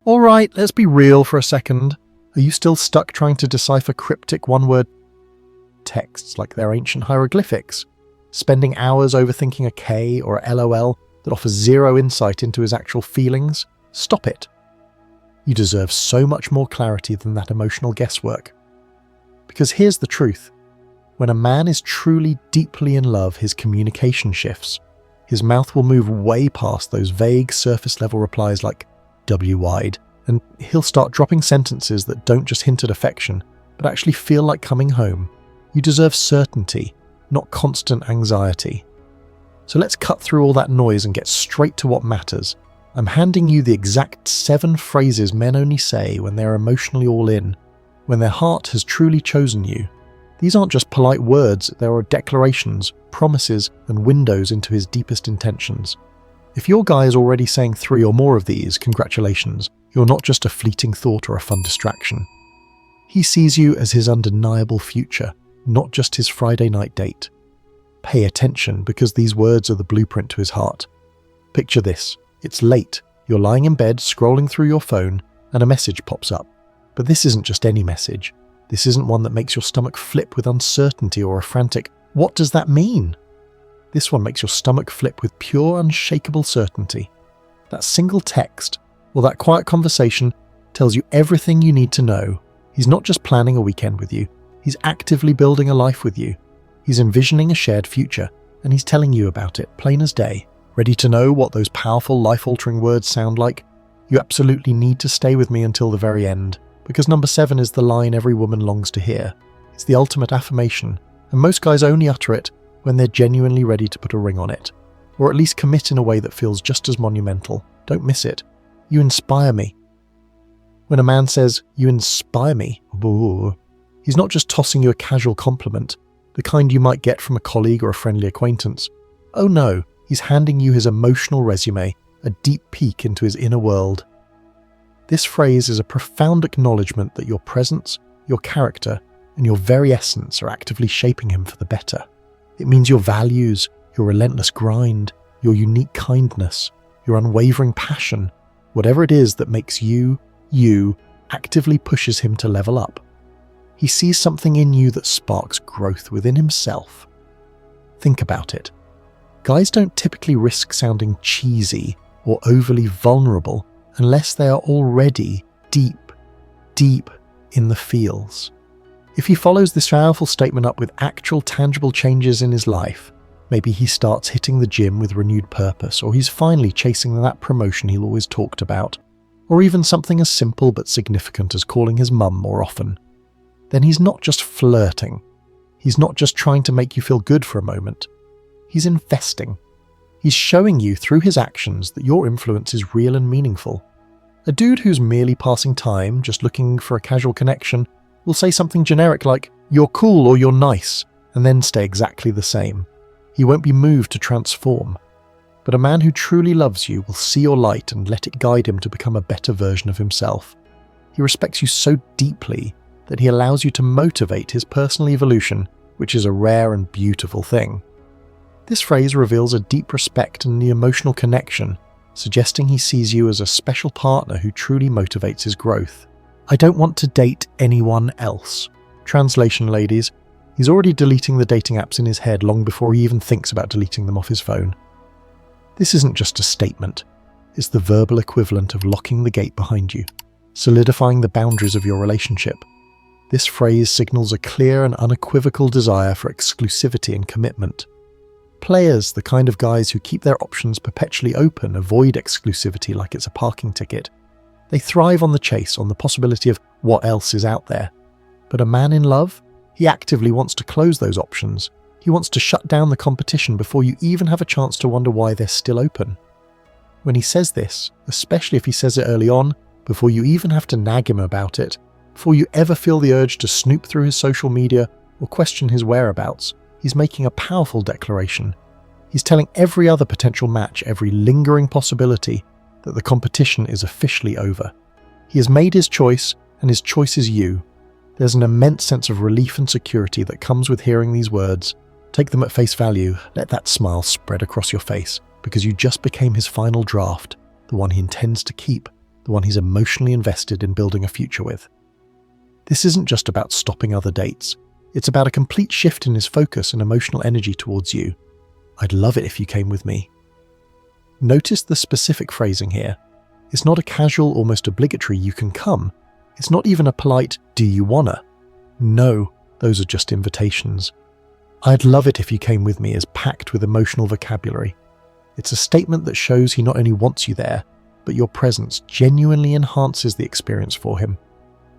Alright, let's be real for a second. Are you still stuck trying to decipher cryptic one-word texts like they're ancient hieroglyphics? Spending hours overthinking a K or a LOL that offers zero insight into his actual feelings? Stop it. You deserve so much more clarity than that emotional guesswork. Because here's the truth. When a man is truly deeply in love, his communication shifts. His mouth will move way past those vague surface-level replies like W-wide, and he'll start dropping sentences that don't just hint at affection, but actually feel like coming home. You deserve certainty, not constant anxiety. So let's cut through all that noise and get straight to what matters. I'm handing you the exact 7 phrases men only say when they're emotionally all in, when their heart has truly chosen you. These aren't just polite words, they are declarations, promises, and windows into his deepest intentions. If your guy is already saying 3 or more of these, congratulations, you're not just a fleeting thought or a fun distraction. He sees you as his undeniable future, not just his Friday night date. Pay attention, because these words are the blueprint to his heart. Picture this. It's late, you're lying in bed scrolling through your phone, and a message pops up. But this isn't just any message. This isn't one that makes your stomach flip with uncertainty or a frantic, "What does that mean?" This one makes your stomach flip with pure, unshakable certainty. That single text, or that quiet conversation, tells you everything you need to know. He's not just planning a weekend with you, he's actively building a life with you. He's envisioning a shared future, and he's telling you about it, plain as day. Ready to know what those powerful, life-altering words sound like? You absolutely need to stay with me until the very end, because number 7 is the line every woman longs to hear. It's the ultimate affirmation, and most guys only utter it when they're genuinely ready to put a ring on it, or at least commit in a way that feels just as monumental. Don't miss it. You inspire me. When a man says, "You inspire me," he's not just tossing you a casual compliment, the kind you might get from a colleague or a friendly acquaintance. Oh no, he's handing you his emotional resume, a deep peek into his inner world. This phrase is a profound acknowledgement that your presence, your character, and your very essence are actively shaping him for the better. It means your values, your relentless grind, your unique kindness, your unwavering passion, whatever it is that makes you, actively pushes him to level up. He sees something in you that sparks growth within himself. Think about it. Guys don't typically risk sounding cheesy or overly vulnerable unless they are already deep in the feels. If he follows this powerful statement up with actual tangible changes in his life, maybe he starts hitting the gym with renewed purpose, or he's finally chasing that promotion he'll always talked about, or even something as simple but significant as calling his mum more often, then he's not just flirting. He's not just trying to make you feel good for a moment. He's investing. He's showing you through his actions that your influence is real and meaningful. A dude who's merely passing time, just looking for a casual connection, will say something generic like, "You're cool" or "You're nice," and then stay exactly the same. He won't be moved to transform. But a man who truly loves you will see your light and let it guide him to become a better version of himself. He respects you so deeply that he allows you to motivate his personal evolution, which is a rare and beautiful thing. This phrase reveals a deep respect and the emotional connection, suggesting he sees you as a special partner who truly motivates his growth. I don't want to date anyone else. Translation, ladies. He's already deleting the dating apps in his head long before he even thinks about deleting them off his phone. This isn't just a statement. It's the verbal equivalent of locking the gate behind you, solidifying the boundaries of your relationship. This phrase signals a clear and unequivocal desire for exclusivity and commitment. Players, the kind of guys who keep their options perpetually open, avoid exclusivity like it's a parking ticket. They thrive on the chase, on the possibility of what else is out there. But a man in love, he actively wants to close those options. He wants to shut down the competition before you even have a chance to wonder why they're still open. When he says this, especially if he says it early on, before you even have to nag him about it, before you ever feel the urge to snoop through his social media or question his whereabouts, he's making a powerful declaration. He's telling every other potential match, every lingering possibility, that the competition is officially over. He has made his choice, and his choice is you. There's an immense sense of relief and security that comes with hearing these words. Take them at face value, let that smile spread across your face, because you just became his final draft, the one he intends to keep the one he's emotionally invested in building a future with. This isn't just about stopping other dates. It's about a complete shift in his focus and emotional energy towards you. I'd love it if you came with me. Notice the specific phrasing here. It's not a casual, almost obligatory "you can come." It's not even a polite "do you wanna?" No, those are just invitations. "I'd love it if you came with me" is packed with emotional vocabulary. It's a statement that shows he not only wants you there, but your presence genuinely enhances the experience for him.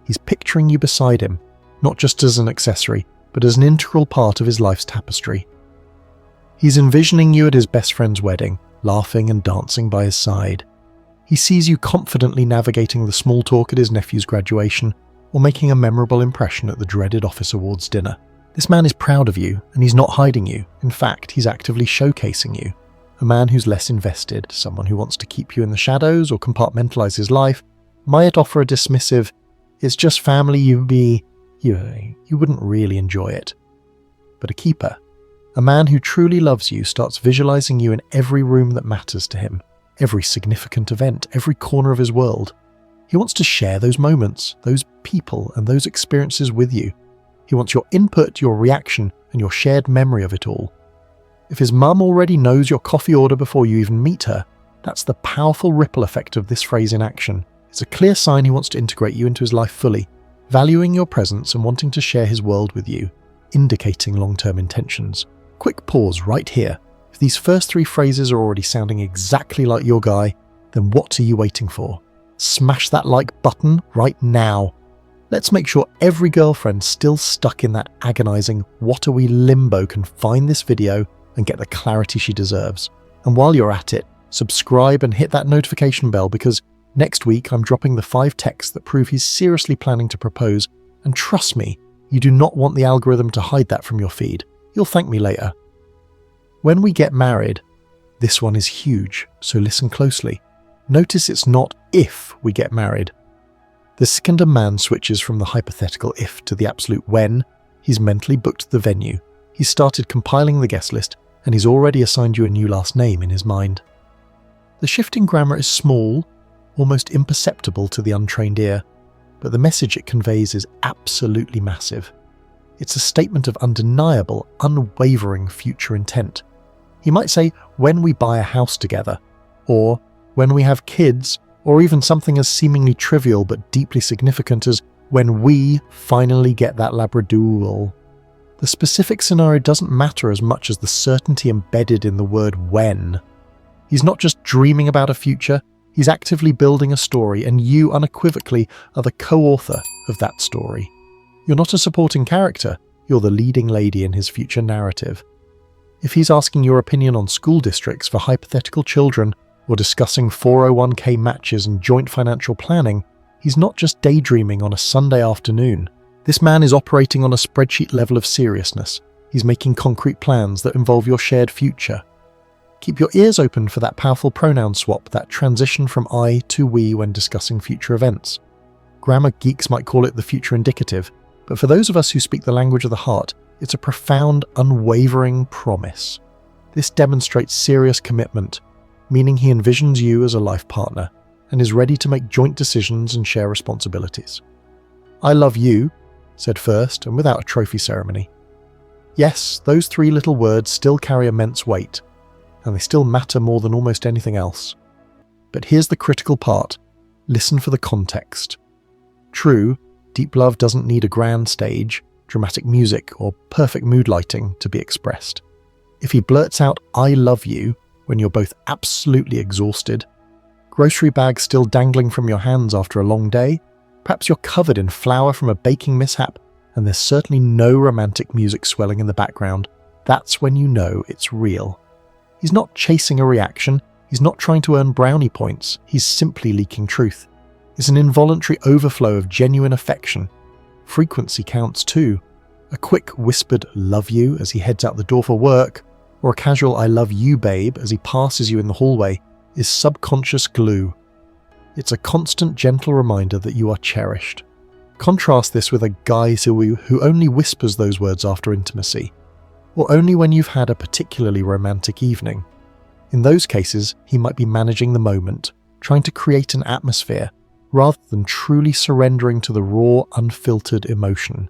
He's picturing you beside him, not just as an accessory, but as an integral part of his life's tapestry. He's envisioning you at his best friend's wedding, laughing and dancing by his side. He sees you confidently navigating the small talk at his nephew's graduation, or making a memorable impression at the dreaded office awards dinner. This man is proud of you, and he's not hiding you. In fact, he's actively showcasing you. A man who's less invested, someone who wants to keep you in the shadows or compartmentalize his life, might offer a dismissive, "It's just family, you wouldn't really enjoy it." But a keeper, a man who truly loves you, starts visualizing you in every room that matters to him, every significant event, every corner of his world. He wants to share those moments, those people, and those experiences with you. He wants your input, your reaction, and your shared memory of it all. If his mum already knows your coffee order before you even meet her, that's the powerful ripple effect of this phrase in action. It's a clear sign he wants to integrate you into his life fully, valuing your presence and wanting to share his world with you, indicating long-term intentions. Quick pause right here. If these first three phrases are already sounding exactly like your guy, then what are you waiting for? Smash that like button right now. Let's make sure every girlfriend still stuck in that agonizing "what are we" limbo can find this video and get the clarity she deserves. And while you're at it, subscribe and hit that notification bell, because next week I'm dropping the 5 texts that prove he's seriously planning to propose, and trust me, you do not want the algorithm to hide that from your feed. You'll thank me later. When we get married, this one is huge, so listen closely. Notice it's not "if we get married." The second a man switches from the hypothetical "if" to the absolute "when," he's mentally booked the venue, he's started compiling the guest list, and he's already assigned you a new last name in his mind. The shift in grammar is small, almost imperceptible to the untrained ear, but the message it conveys is absolutely massive. It's a statement of undeniable, unwavering future intent. He might say, "when we buy a house together," or "when we have kids," or even something as seemingly trivial but deeply significant as "when we finally get that Labradoodle." The specific scenario doesn't matter as much as the certainty embedded in the word "when." He's not just dreaming about a future, he's actively building a story, and you unequivocally are the co-author of that story. You're not a supporting character, you're the leading lady in his future narrative. If he's asking your opinion on school districts for hypothetical children, or discussing 401k matches and joint financial planning, he's not just daydreaming on a Sunday afternoon. This man is operating on a spreadsheet level of seriousness. He's making concrete plans that involve your shared future. Keep your ears open for that powerful pronoun swap, that transition from I to we when discussing future events. Grammar geeks might call it the future indicative, but for those of us who speak the language of the heart, it's a profound, unwavering promise. This demonstrates serious commitment, meaning he envisions you as a life partner and is ready to make joint decisions and share responsibilities. "I love you," said first and without a trophy ceremony. Yes, those 3 little words still carry immense weight, and they still matter more than almost anything else. But here's the critical part. Listen for the context. True, deep love doesn't need a grand stage, dramatic music, or perfect mood lighting to be expressed. If he blurts out "I love you" when you're both absolutely exhausted, grocery bags still dangling from your hands after a long day, perhaps you're covered in flour from a baking mishap, and there's certainly no romantic music swelling in the background, that's when you know it's real. He's not chasing a reaction, he's not trying to earn brownie points, he's simply leaking truth. It's an involuntary overflow of genuine affection. Frequency counts too. A quick whispered "love you" as he heads out the door for work, or a casual "I love you babe" as he passes you in the hallway, is subconscious glue. It's a constant, gentle reminder that you are cherished. Contrast this with a guy who only whispers those words after intimacy, or only when you've had a particularly romantic evening. In those cases, he might be managing the moment, trying to create an atmosphere, rather than truly surrendering to the raw, unfiltered emotion.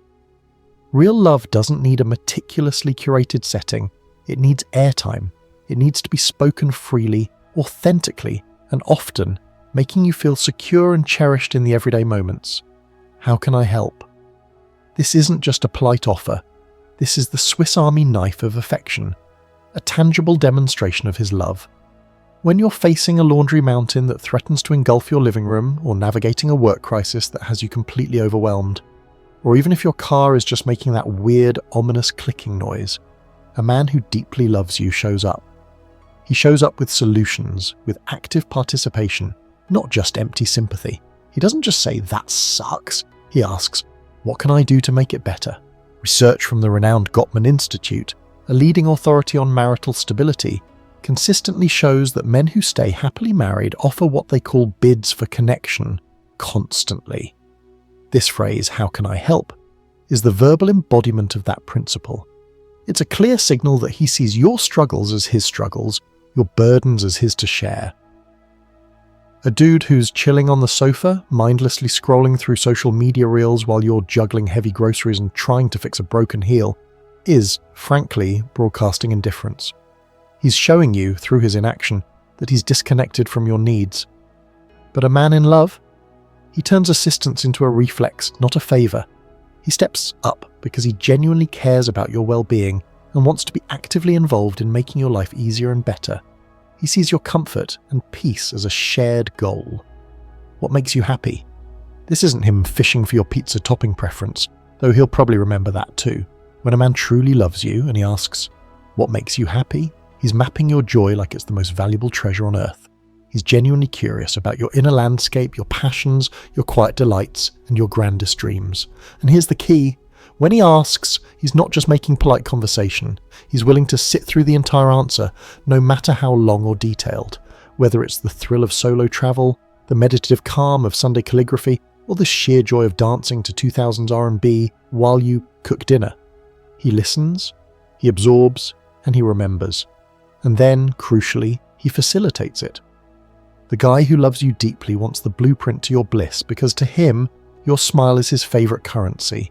Real love doesn't need a meticulously curated setting. It needs airtime. It needs to be spoken freely, authentically, and often, making you feel secure and cherished in the everyday moments. How can I help? This isn't just a polite offer. This is the Swiss Army knife of affection, a tangible demonstration of his love. When you're facing a laundry mountain that threatens to engulf your living room, or navigating a work crisis that has you completely overwhelmed, or even if your car is just making that weird, ominous clicking noise, a man who deeply loves you shows up. He shows up with solutions, with active participation, not just empty sympathy. He doesn't just say, "That sucks." He asks, "What can I do to make it better?" Research from the renowned Gottman Institute, a leading authority on marital stability, consistently shows that men who stay happily married offer what they call bids for connection constantly. This phrase, "How can I help?" is the verbal embodiment of that principle. It's a clear signal that he sees your struggles as his struggles, your burdens as his to share. A dude who's chilling on the sofa, mindlessly scrolling through social media reels while you're juggling heavy groceries and trying to fix a broken heel, is, frankly, broadcasting indifference. He's showing you, through his inaction, that he's disconnected from your needs. But a man in love? He turns assistance into a reflex, not a favour. He steps up because he genuinely cares about your well-being and wants to be actively involved in making your life easier and better. He sees your comfort and peace as a shared goal. What makes you happy? This isn't him fishing for your pizza topping preference, though he'll probably remember that too. When a man truly loves you and he asks, "What makes you happy?" he's mapping your joy like it's the most valuable treasure on earth. He's genuinely curious about your inner landscape, your passions, your quiet delights, and your grandest dreams. And here's the key. When he asks, he's not just making polite conversation. He's willing to sit through the entire answer, no matter how long or detailed. Whether it's the thrill of solo travel, the meditative calm of Sunday calligraphy, or the sheer joy of dancing to 2000s R&B while you cook dinner. He listens, he absorbs, and he remembers. And then, crucially, he facilitates it. The guy who loves you deeply wants the blueprint to your bliss because to him, your smile is his favourite currency.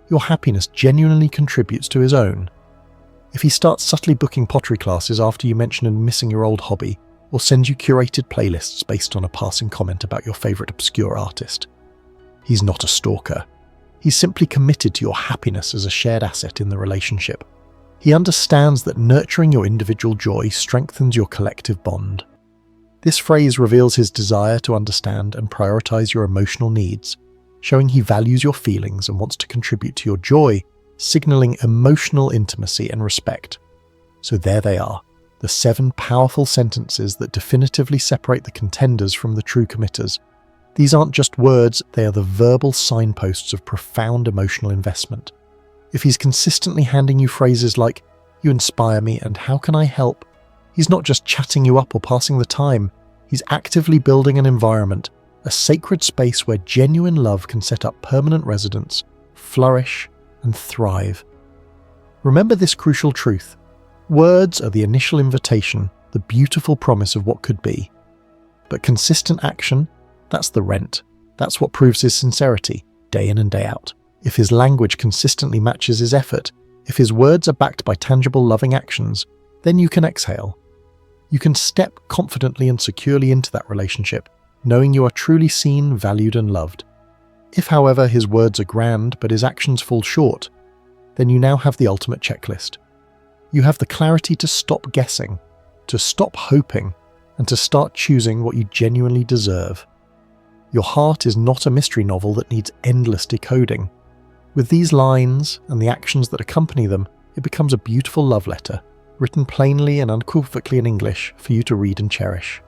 Your happiness genuinely contributes to his own. If he starts subtly booking pottery classes after you mention missing your old hobby, or sends you curated playlists based on a passing comment about your favourite obscure artist, he's not a stalker. He's simply committed to your happiness as a shared asset in the relationship. He understands that nurturing your individual joy strengthens your collective bond. This phrase reveals his desire to understand and prioritise your emotional needs, showing he values your feelings and wants to contribute to your joy, signalling emotional intimacy and respect. So there they are, the 7 powerful sentences that definitively separate the contenders from the true committers. These aren't just words, they are the verbal signposts of profound emotional investment. If he's consistently handing you phrases like, "You inspire me" and "How can I help?" he's not just chatting you up or passing the time, he's actively building an environment, a sacred space where genuine love can set up permanent residence, flourish, and thrive. Remember this crucial truth. Words are the initial invitation, the beautiful promise of what could be. But consistent action, that's the rent. That's what proves his sincerity, day in and day out. If his language consistently matches his effort, if his words are backed by tangible loving actions, then you can exhale. You can step confidently and securely into that relationship, knowing you are truly seen, valued, and loved. If, however, his words are grand but his actions fall short, then you now have the ultimate checklist. You have the clarity to stop guessing, to stop hoping, and to start choosing what you genuinely deserve. Your heart is not a mystery novel that needs endless decoding. With these lines and the actions that accompany them, it becomes a beautiful love letter, written plainly and unequivocally in English for you to read and cherish.